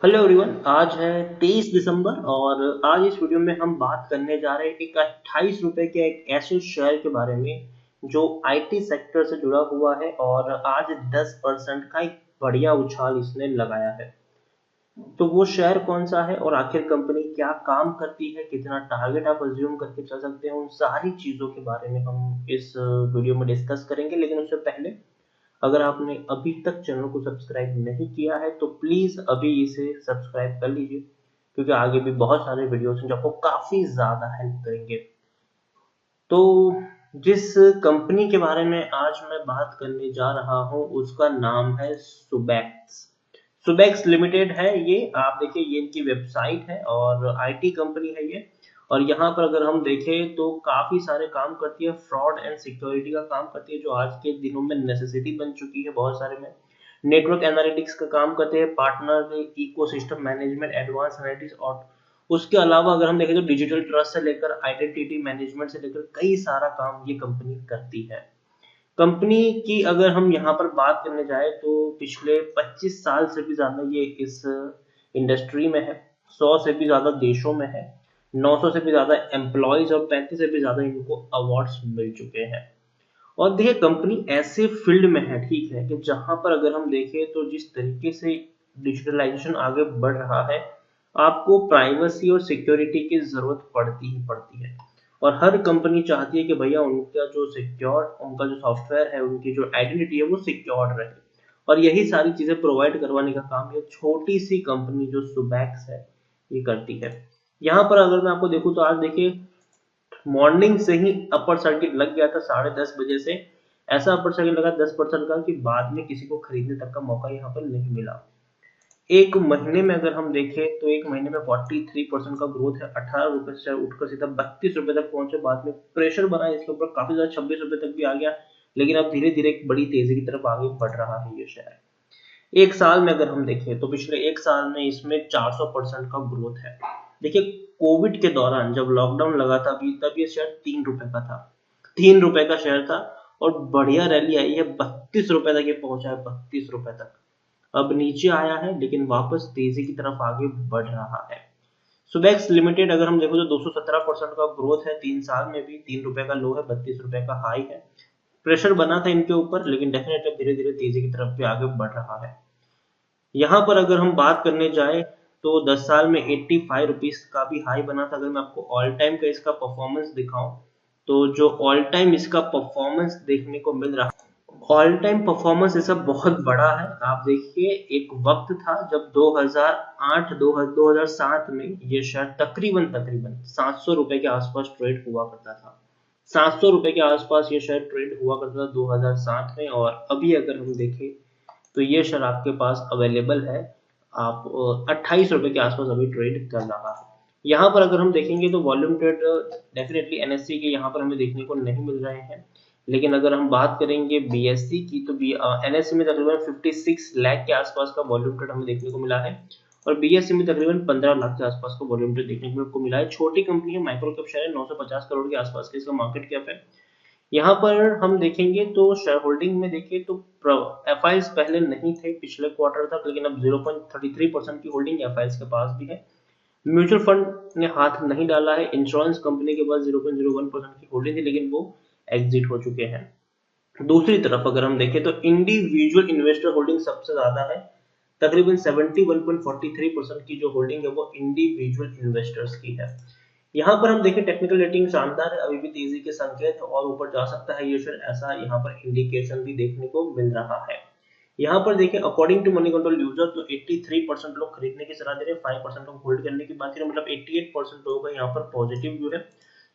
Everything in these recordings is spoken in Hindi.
Hello everyone. आज है 23 दिसंबर और आज इस वीडियो में हम बात करने जा रहे हैं एक 28 रुपए के एक ऐसे शेयर के बारे में जो आईटी सेक्टर से जुड़ा हुआ है और आज 10% का एक बढ़िया उछाल इसने लगाया है। तो वो शेयर कौन सा है और आखिर कंपनी क्या काम करती है, कितना टारगेट आप अज्यूम करके चल सकते हैं, उन सारी चीजों के बारे में हम इस वीडियो में डिस्कस करेंगे। लेकिन उससे पहले अगर आपने अभी तक चैनल को सब्सक्राइब नहीं किया है तो प्लीज अभी इसे सब्सक्राइब कर लीजिए, क्योंकि आगे भी बहुत सारे वीडियोस हैं जो आपको काफी ज्यादा हेल्प करेंगे। तो जिस कंपनी के बारे में आज मैं बात करने जा रहा हूं उसका नाम है सुबेक्स। सुबेक्स लिमिटेड है ये। आप देखिए, ये इनकी वेबसाइट है और आईटी कंपनी है ये। और यहाँ पर अगर हम देखें तो काफी सारे काम करती है, फ्रॉड एंड सिक्योरिटी का काम करती है, जो आज के दिनों में नेसेसिटी बन चुकी है बहुत सारे में। नेटवर्क एनालिटिक्स का काम करते हैं, partner ecosystem management, advance analytics, और उसके अलावा अगर हम देखें तो डिजिटल ट्रस्ट से लेकर आइडेंटिटी मैनेजमेंट से लेकर कई सारा काम ये कंपनी करती है। कंपनी की अगर हम यहाँ पर बात करने जाए तो पिछले 25 साल से भी ज्यादा ये इस इंडस्ट्री में है। 100 से भी ज्यादा देशों में है, 900 से भी ज्यादा एम्प्लॉयज और 35 से भी ज्यादा इनको अवार्ड्स मिल चुके हैं। और देखिए, कंपनी ऐसे फील्ड में है, ठीक है, कि जहां पर अगर हम देखें तो जिस तरीके से डिजिटलाइजेशन आगे बढ़ रहा है, आपको प्राइवेसी और सिक्योरिटी की जरूरत पड़ती ही पड़ती है। और हर कंपनी चाहती है कि भैया उनका जो सॉफ्टवेयर है, उनकी जो आइडेंटिटी है वो सिक्योर रहे। और यही सारी चीजें प्रोवाइड करवाने का काम ये छोटी सी कंपनी जो सुबैक्स है ये करती है। यहाँ पर अगर मैं आपको देखूं तो आज देखिए, मॉर्निंग से ही अपर सर्किट लग गया था 10:30 बजे से। ऐसा अपर सर्किट लगा 10% का कि बाद में किसी को खरीदने तक का मौका यहाँ पर नहीं मिला। एक महीने में अगर हम देखें तो एक महीने में 43% का ग्रोथ है। 18 रुपए से उठकर सीधा 32 रुपए तक पहुंचे, बाद में प्रेशर बना इसके ऊपर काफी ज्यादा, 26 रुपए तक भी आ गया। लेकिन अब धीरे धीरे एक बड़ी तेजी की तरफ आगे बढ़ रहा है ये शेयर। एक साल में अगर हम देखें तो पिछले एक साल में इसमें 400% का ग्रोथ है। देखिए, कोविड के दौरान जब लॉकडाउन लगा था अभी, तब ये शेयर 3 रुपए का था। 3 रुपए का शेयर था और बढ़िया रैली आई है, 32 रुपए तक ये पहुंचा है, 32 रुपए तक। अब नीचे आया है लेकिन वापस तेजी की तरफ आगे बढ़ रहा है। सुबेक्स लिमिटेड अगर हम देखो तो 217% का ग्रोथ है 3 साल में भी। 3 रुपए का लो है, 32 रुपए का हाई है। प्रेशर बना था इनके ऊपर, लेकिन डेफिनेटली धीरे धीरे तेजी की तरफ भी आगे बढ़ रहा है। यहाँ पर अगर हम बात करने जाए तो 10 साल में 85 रुपीज का भी हाई बना था। अगर मैं आपको ऑल टाइम का इसका परफॉर्मेंस दिखाऊं तो जो ऑल टाइम इसका परफॉर्मेंस देखने को मिल रहा है, ऑल टाइम परफॉर्मेंस इसका बहुत बड़ा है। आप देखिए, एक वक्त था जब 2008 2007 में ये शेयर तकरीबन तकरीबन 700 रुपए के आसपास ट्रेड हुआ करता था। 700 रुपए के आसपास ये शेयर ट्रेड हुआ करता था 2007 में। और अभी अगर हम देखें तो ये शेयर आपके पास अवेलेबल है, आप 28 रुपए के आसपास अभी ट्रेड कर रहा है। यहाँ पर अगर हम देखेंगे तो वॉल्यूम ट्रेड डेफिनेटली एनएससी के यहाँ पर हमें देखने को नहीं मिल रहे हैं। लेकिन अगर हम बात करेंगे बीएससी की तो एनएससी में तकरीबन 56 लाख के आसपास का वॉल्यूम ट्रेड हमें देखने को मिला है। और बीएससी में तकरीबन 15 लाख के आसपास का वॉल्यूम ट्रेड देखने को मिला है। छोटी कंपनी है, माइक्रो कैप शेयर है, 950 करोड़ के आसपास का इसका मार्केट कैप है। यहाँ पर हम देखेंगे तो शेयर होल्डिंग में देखिए तो एफ पहले नहीं थे पिछले क्वार्टर तक, लेकिन अब 0.33% की होल्डिंग एफ के पास भी है। म्यूचुअल फंड ने हाथ नहीं डाला है। इंश्योरेंस कंपनी के पास 0.01% की होल्डिंग थी, लेकिन वो एग्जिट हो चुके हैं। दूसरी तरफ अगर हम देखें तो इंडिविजुअल इन्वेस्टर होल्डिंग सबसे ज्यादा है। तकरीबन 71.43% की जो होल्डिंग है वो इंडिविजुअल इन्वेस्टर्स की है। यहाँ पर हम देखें, टेक्निकल रेटिंग शानदार है, अभी भी तेजी के संकेत है और ऊपर जा सकता है ये शेयर, ऐसा यहाँ पर इंडिकेशन भी देखने को मिल रहा है। यहाँ पर देखिए, according to Moneycontrol user तो 83% लोग खरीदने की सलाह दे रहे हैं, 5% लोग होल्ड करने की बात करें, मतलब 88% लोगों का यहाँ पर पॉजिटिव व्यू है।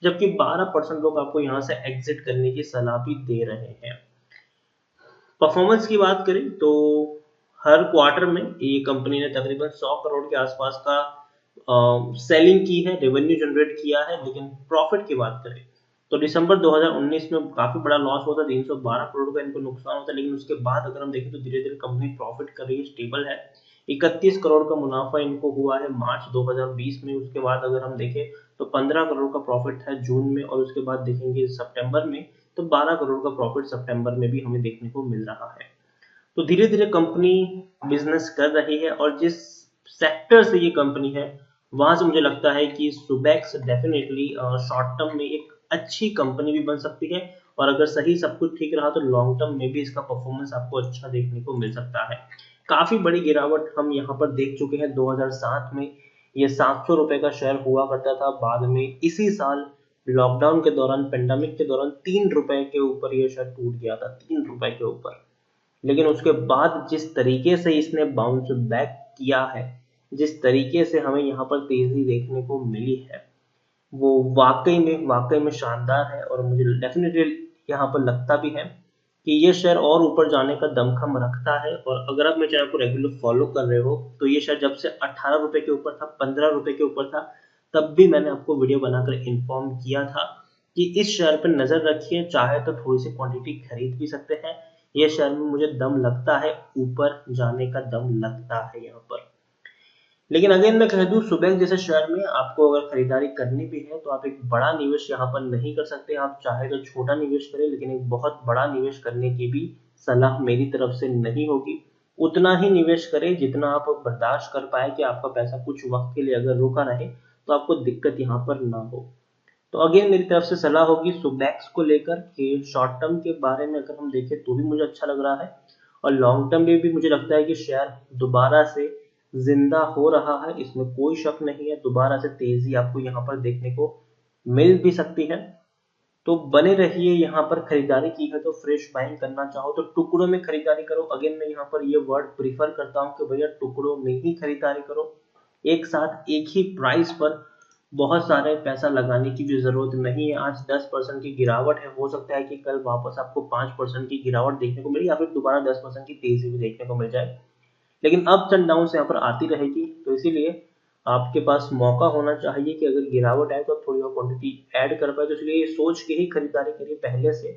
जबकि 12% लोग आपको यहाँ से एग्जिट करने की सलाह भी दे रहे हैं। परफॉर्मेंस की बात करें तो हर क्वार्टर में ये कंपनी ने तकरीबन 100 करोड़ के आसपास का सेलिंग की है, रेवेन्यू जनरेट किया है। लेकिन प्रॉफिट की बात करें तो दिसंबर 2019 में काफी बड़ा लॉस हुआ था, 312 करोड़ का इनको नुकसान होता है। लेकिन उसके बाद अगर हम देखें तो धीरे धीरे कंपनी प्रॉफिट कर रही है, स्टेबल है। 31 करोड़ का मुनाफा इनको हुआ है मार्च 2020 में। उसके बाद अगर हम देखें तो 15 करोड़ का प्रॉफिट है जून में, और उसके बाद देखेंगे सितंबर में तो 12 करोड़ का प्रॉफिट सितंबर में भी हमें देखने को मिल रहा है। तो धीरे धीरे कंपनी बिजनेस कर रही है। और जिस सेक्टर से ये कंपनी है, वहां से मुझे लगता है कि सुबेक्स डेफिनेटली शॉर्ट टर्म में एक अच्छी कंपनी भी बन सकती है, और अगर सही सब कुछ ठीक रहा तो लॉन्ग टर्म में भी इसका परफॉर्मेंस आपको अच्छा देखने को मिल सकता है। काफी बड़ी गिरावट हम यहाँ पर देख चुके हैं 2007 में, ये 700 रुपए का शेयर हुआ करता था, बाद में इसी साल लॉकडाउन के दौरान, पेंडेमिक के दौरान 3 रुपए के ऊपर ये शेयर टूट गया था, 3 रुपए के ऊपर। लेकिन उसके बाद जिस तरीके से इसने बाउंस बैक किया है, जिस तरीके से हमें यहाँ पर तेजी देखने को मिली है, वो वाकई में शानदार है, और मुझे डेफिनेटली यहाँ पर लगता भी है कि ये शेयर और ऊपर जाने का दमखम रखता है। और अगर आप मेरे चैनल को रेगुलर फॉलो कर रहे हो तो ये शेयर जब से 18 रुपए के ऊपर था, 15 रुपए के ऊपर था, तब भी मैंने आपको वीडियो बनाकर इन्फॉर्म किया था कि इस शेयर पर नजर रखिए, चाहे तो थोड़ी सी क्वांटिटी खरीद भी सकते हैं। ये शेयर में मुझे दम लगता है, ऊपर जाने का दम लगता है यहाँ पर। लेकिन अगेन मैं कह दूं, सुबेक जैसे शेयर में आपको अगर खरीदारी करनी भी है तो आप एक बड़ा निवेश यहाँ पर नहीं कर सकते। आप चाहे तो छोटा निवेश करें, लेकिन एक बहुत बड़ा निवेश करने की भी सलाह मेरी तरफ से नहीं होगी। उतना ही निवेश करें जितना आप बर्दाश्त कर पाए, कि आपका पैसा कुछ वक्त के लिए अगर रुका रहे तो आपको दिक्कत यहाँ पर ना हो। तो अगेन मेरी तरफ से सलाह होगी सुबेक्स को लेकर कि शॉर्ट टर्म के बारे में अगर हम देखें तो भी मुझे अच्छा लग रहा है, और लॉन्ग टर्म में भी मुझे लगता है कि शेयर दोबारा से जिंदा हो रहा है, इसमें कोई शक नहीं है। दोबारा से तेजी आपको यहाँ पर देखने को मिल भी सकती है, तो बने रहिए यहाँ पर। खरीदारी की है तो फ्रेश बाइंग करना चाहो तो टुकड़ों में खरीदारी करो। अगेन मैं यहाँ पर ये वर्ड प्रीफर करता हूँ कि भैया टुकड़ों में ही खरीदारी करो, एक साथ एक ही प्राइस पर बहुत सारे पैसा लगाने की भी जरूरत नहीं है। आज 10% की गिरावट है, हो सकता है कि कल वापस आपको 5% की गिरावट देखने को मिले, या फिर दोबारा 10% की तेजी भी देखने को मिल जाए। लेकिन अप्स एंड डाउन यहाँ पर आती रहेगी, तो इसीलिए आपके पास मौका होना चाहिए कि अगर गिरावट आए तो आप थोड़ी और क्वांटिटी ऐड कर पाए। तो इसलिए ये सोच के ही खरीदारी करिए पहले से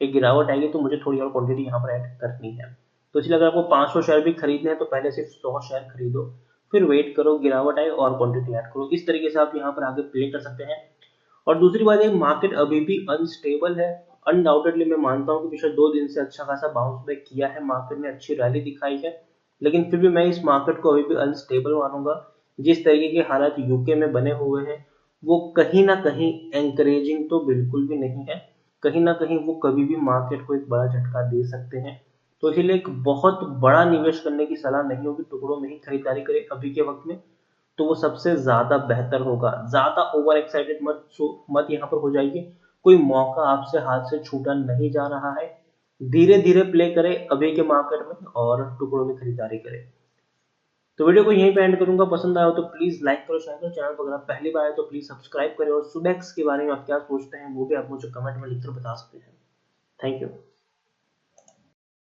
कि गिरावट आएगी तो मुझे थोड़ी और क्वांटिटी यहाँ पर ऐड करनी है। तो इसलिए अगर आपको 500 शेयर भी खरीदने हैं तो पहले सिर्फ 100 शेयर खरीदो, फिर वेट करो, गिरावट आए और क्वांटिटी ऐड करो। इस तरीके से आप यहाँ पर आगे प्ले कर सकते हैं। और दूसरी बात है, मार्केट अभी भी अनस्टेबल है। अनडाउटेडली मैं मानता हूँ कि पिछले 2 दिन से अच्छा खासा बाउंस बैक किया है, मार्केट ने अच्छी रैली दिखाई है, लेकिन फिर भी मैं इस मार्केट को अभी भी अनस्टेबल मानूंगा। जिस तरीके के हालात यूके में बने हुए हैं, वो कहीं ना कहीं एंकरेजिंग तो बिल्कुल भी नहीं है। कहीं ना कहीं वो कभी भी मार्केट को एक बड़ा झटका दे सकते हैं। तो इसीलिए एक बहुत बड़ा निवेश करने की सलाह नहीं होगी, टुकड़ों में ही खरीदारी करें अभी के वक्त में, तो वो सबसे ज्यादा बेहतर होगा। ज्यादा ओवर एक्साइटेड मत यहाँ पर हो जाइए। कोई मौका आपसे हाथ से छूटा नहीं जा रहा है। धीरे धीरे प्ले करें अभी के मार्केट में, और टुकड़ों में खरीदारी करें। तो वीडियो को यहीं पे एंड करूंगा। पसंद आया हो तो प्लीज लाइक करो, शेयर करो, चैनल पर अगर आप पहली बार आए तो प्लीज सब्सक्राइब करें, और सुबेक्स के बारे में आप क्या सोचते हैं वो भी आप मुझे कमेंट में लिखकर बता सकते हैं। Thank you.